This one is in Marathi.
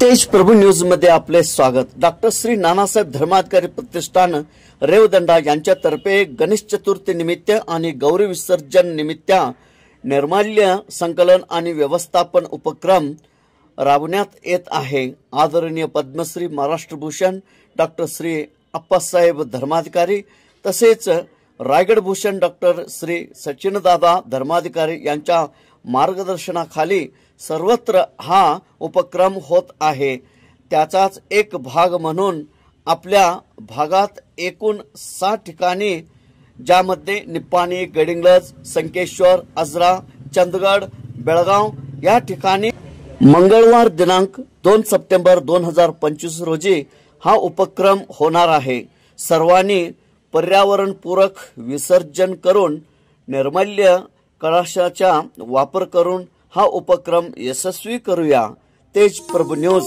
तेज प्रभू न्यूज मध्ये आपले स्वागत। डॉक्टर श्री नानासाहेब धर्माधिकारी प्रतिष्ठान रेवदंडा यांच्यातर्फे गणेश चतुर्थी निमित्त आणि गौरी विसर्जन निमित्त निर्माल्य संकलन आणि व्यवस्थापन उपक्रम राबवण्यात येत आहे। आदरणीय पद्मश्री महाराष्ट्र भूषण डॉक्टर श्री अप्पासाहेब धर्माधिकारी तसेच रायगड भूषण डॉक्टर श्री सचिनदादा धर्माधिकारी यांच्या मार्गदर्शनाखाली सर्वत्र हा उपक्रम होत आहे। त्याचाच एक भाग म्हणून आपल्या भागात एकूण 6 ठिकाणी ज्यामध्ये निप्पाणी, गडिंग्लज, संकेश्वर, आजरा, चंदगड, बेळगाव या ठिकाणी मंगळवार दिनांक 2 सप्टेंबर 2025 रोजी हा उपक्रम होणार आहे। सर्वांनी पर्यावरणपूरक विसर्जन करून निर्माल्य कळशाचा वापर करून हा उपक्रम यशस्वी करूया। तेज प्रभू न्यूज।